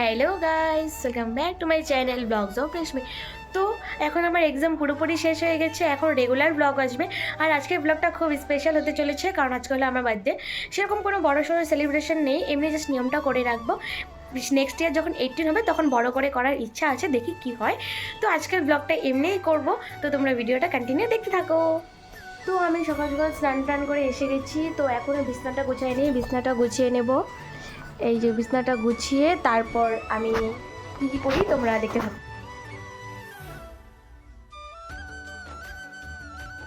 Hello guys, welcome back to my channel blogs of Reshmi. তো এখন আমার এক্সাম পুরোপুরি শেষ হয়ে গেছে, এখন রেগুলার ব্লগ আসবে। আর আজকের ব্লগটা খুব স্পেশাল হতে চলেছে, কারণ আজকে হলো আমার বার্থডে। সেরকম কোনো বড় সড়ো সেলিব্রেশন নেই, এমনি জাস্ট নিয়মটা করে রাখবো। নেক্সট ইয়ার যখন 18 হবে তখন বড় করে করার ইচ্ছা আছে, দেখি কি হয়। তো আজকের ব্লগটা এমনিই করব, তো তোমরা ভিডিওটা কন্টিনিউ দেখতে থাকো। তো আমি সকাল সকাল স্নান টান করে এসে গেছি, তো এখনও বিছনাটা গুছিয়ে নিই, বিছনাটা গুছিয়ে নেব। এই যে বিছনাটা গুছিয়ে তারপর আমি কী কী করি তোমরা দেখতে থাকো।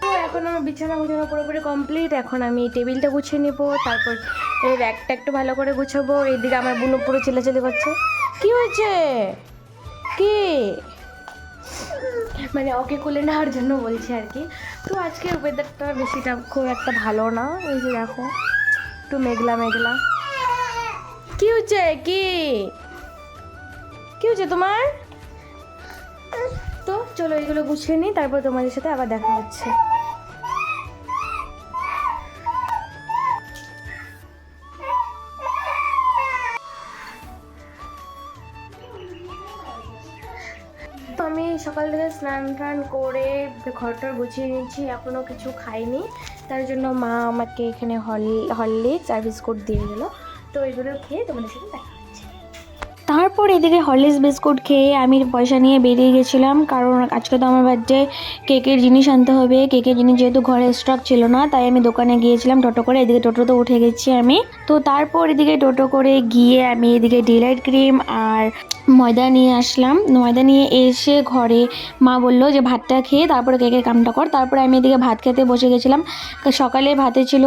তো এখন আমার বিছানা গুছানো পুরোপুরি কমপ্লিট। এখন আমি টেবিলটা গুছিয়ে নেব, তারপর এই র্যাকটা একটু ভালো করে গুছাবো। এইদিকে আমার বোন পুরো চিল্লাচিল্লি করছে। কি হয়েছে? কি মানে ওকে কোলে নেওয়ার জন্য বলছে আর কি। তো আজকের ওয়েদারটা বেশিটা খুব একটা ভালো না, এই যে দেখো একটু মেঘলা মেঘলা। কি হচ্ছে? কি কি হচ্ছে তোমার? তো চলো এগুলো গুছিয়ে নিই, তারপর তোমাদের সাথে আবার দেখা হচ্ছে। তো আমি সকাল থেকে স্নান টান করে ঘরটা গুছিয়ে নিয়েছি, এখনও কিছু খাইনি। তার জন্য মা আমাকে এখানে হরলিক্স আর বিস্কুট দিয়ে গেলো, তো এগুলো খেয়ে তোমাদের সাথে দেখা হচ্ছে। তারপর এদিকে হরলিক্স বিস্কুট খেয়ে আমি পয়সা নিয়ে বেরিয়ে গেছিলাম, কারণ আজকে তো আমার বার্থডে, কেকের জিনিস আনতে হবে। কেকের জিনিস যেহেতু ঘরে স্টক ছিল না, তাই আমি দোকানে গিয়েছিলাম টোটো করে। এদিকে টোটোতে উঠে গেছি আমি। তো তারপর এদিকে টোটো করে গিয়ে আমি এদিকে ডিলাইট ক্রিম আর ময়দা নিয়ে আসলাম। ময়দা নিয়ে এসে ঘরে মা বললো যে ভাতটা খেয়ে তারপরে কেকের কামটা কর। তারপরে আমি এদিকে ভাত খেতে বসে গেছিলাম। সকালে ভাতে ছিল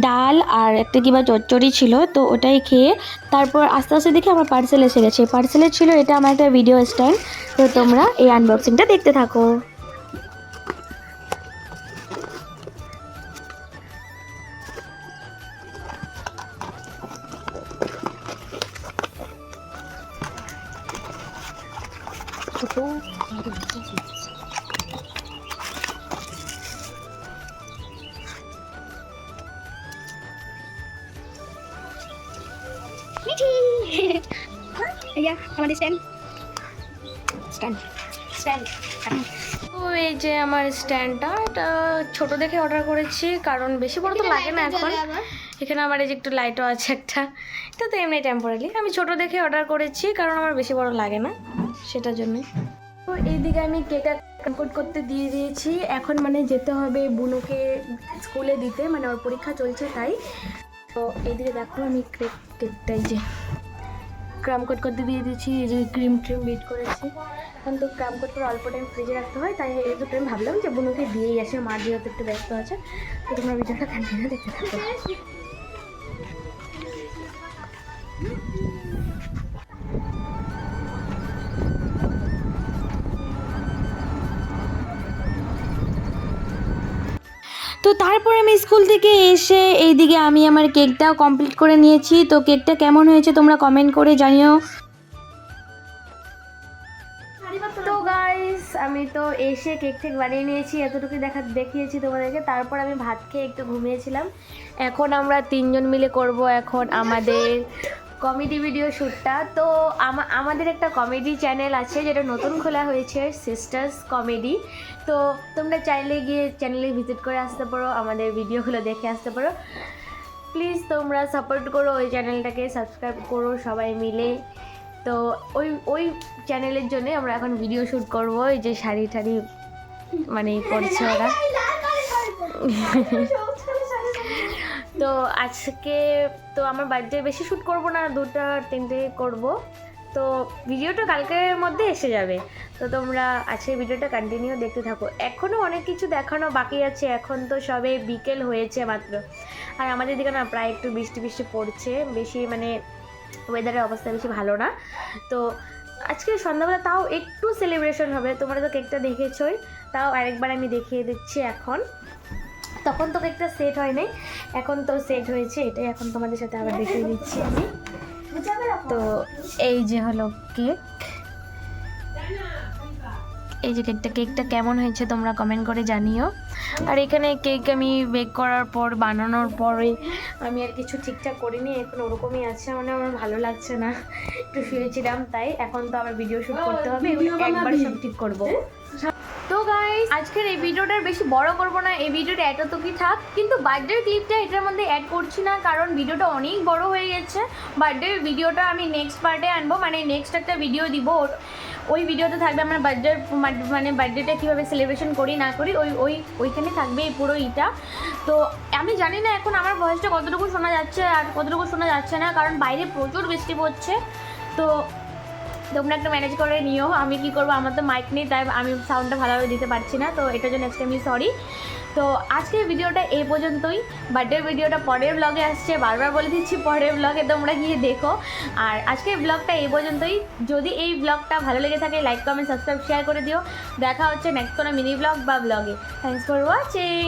ডাল আর একটা কিবা চচ্চড়ি ছিল, তো ওটাই খেয়ে তারপর আস্তে আস্তে দেখি আমার পার্সেল এসে গেছে। পার্সেলে ছিল এটা আমার একটা ভিডিও স্ট্যান্ড, তো তোমরা এই আনবক্সিংটা দেখতে থাকো। আমাদের স্ট্যান্ড। তো এই যে আমার স্ট্যান্ডটা, এটা ছোট দেখে অর্ডার করেছি, কারণ বেশি বড় তো লাগে না এখন। এখানে আমার এই যে একটু লাইটও আছে একটা, এটা তো এমনি টেম্পোরারি। আমি ছোট দেখে অর্ডার করেছি, কারণ আমার বেশি বড় লাগে না, সেটার জন্যই। তো এইদিকে আমি কেকটা কমপ্লিট করতে দিয়ে দিয়েছি, এখন মানে যেতে হবে বুনুকে স্কুলে দিতে, মানে ওর পরীক্ষা চলছে তাই। তো এইদিকে দেখো আমি কেকটাই যে ক্রাম কোট করতে দিয়ে দিয়েছি, এই যে ক্রিম বিট করেছি। এখন তো ক্রাম কোট করে অল্প টাইম ফ্রিজে রাখতে হয়, তাই এই দুটো আমি ভাবলাম যে বুনুকে দিয়েই আসে, মা যেহেতু একটু ব্যস্ত আছে। তো তোমরা ভিডিওটা কন্টিনিউ দেখতে থাকো। তো তারপর আমি স্কুল থেকে এসে এইদিকে আমি আমার কেকটাও কমপ্লিট করে নিয়েছি। তো কেকটা কেমন হয়েছে তোমরা কমেন্ট করে জানিও। তো গাইস আমি তো এসে কেক বানিয়ে নিয়েছি, এতটুকু দেখিয়েছি তোমাদেরকে। তারপর আমি ভাত খেয়ে একটু ঘুমিয়েছিলাম। এখন আমরা তিনজন মিলে করব এখন আমাদের কমেডি ভিডিও শ্যুটটা। তো আমাদের একটা কমেডি চ্যানেল আছে, যেটা নতুন খোলা হয়েছে, সিস্টার্স কমেডি। তো তোমরা চাইলে গিয়ে চ্যানেলে ভিজিট করে আসতে পারো, আমাদের ভিডিওগুলো দেখে আসতে পারো। প্লিজ তোমরা সাপোর্ট করো ওই চ্যানেলটাকে, সাবস্ক্রাইব করো সবাই মিলে। তো ওই চ্যানেলের জন্য আমরা এখন ভিডিও শ্যুট করবো। এই যে শাড়ি টাড়ি মানে করছে ওরা। তো আজকে তো আমার বার্থডে বেশি শ্যুট করবো না, 2-3টে করব। তো ভিডিওটা কালকের মধ্যে এসে যাবে, তো তোমরা আজকে ভিডিওটা কন্টিনিউ দেখতে থাকো। এখনও অনেক কিছু দেখানো বাকি আছে, এখন তো সবে বিকেল হয়েছে মাত্র। আর আমাদের দিকে না প্রায় একটু বৃষ্টি পড়ছে, বেশি মানে ওয়েদারের অবস্থা বেশি ভালো না। তো আজকে সন্ধ্যাবেলা তাও একটু সেলিব্রেশন হবে, তোমরা তো কেকটা দেখেছোই, তাও আরেকবার আমি দেখিয়ে দিচ্ছি। এখন তখন তো কেকটা সেট হয় নাই, এখন তো সেট হয়েছে, এটাই এখন তোমাদের সাথে আবার দেখিয়ে দিচ্ছি আমি। তো এই যে হলো কেক, এই যে কেকটা কেমন হয়েছে তোমরা কমেন্ট করে জানিও। আর এখানে কেক আমি বেক করার পর বানানোর পরে আমি আর কিছু ঠিকঠাক করিনি, এখন ওরকমই আছে, মানে আমার ভালো লাগছে না, একটু শুয়েছিলাম তাই। এখন তো আবার ভিডিও শ্যুট করতে হবে, একবার সব ঠিক করবো। তো গাইস আজকের এই ভিডিওটার বেশি বড় করবো না, এই ভিডিওটা এতটুকুই থাক। কিন্তু বার্থডের ক্লিপটা এটার মধ্যে অ্যাড করছি না, কারণ ভিডিওটা অনেক বড় হয়ে গেছে। বার্থডের ভিডিওটা আমি নেক্সট পার্টে আনবো, মানে নেক্সট একটা ভিডিও দিব, ওই ভিডিওতে থাকবে আমার বার্থডেটা কীভাবে সেলিব্রেশন করি না করি, ওইখানে থাকবে এই পুরো ইটা। তো আমি জানি না এখন আমার ভয়েসটা কতটুকু শোনা যাচ্ছে আর কতটুকু শোনা যাচ্ছে না, কারণ বাইরে প্রচুর বৃষ্টি পড়ছে। তো তোমরা একটু ম্যানেজ করে নিও। আমি কি করবো, আমার তো মাইক নেই, তাই আমি সাউন্ডটা ভালোভাবে দিতে পারছি না, তো এটার জন্য নেক্সট টাইম সরি। তো আজকের ভিডিওটা এই পর্যন্তই। বার্থডের ভিডিওটা পরের ব্লগে আসছে, বারবার বলে দিচ্ছি পরের ব্লগে তোমরা গিয়ে দেখো। আর আজকের ব্লগটা এই পর্যন্তই। যদি এই ব্লগটা ভালো লেগে থাকে লাইক কমেন্ট সাবস্ক্রাইব শেয়ার করে দিও। দেখা হচ্ছে নেক্সট কোনো মিনি ব্লগ বা ব্লগে। Thanks for watching.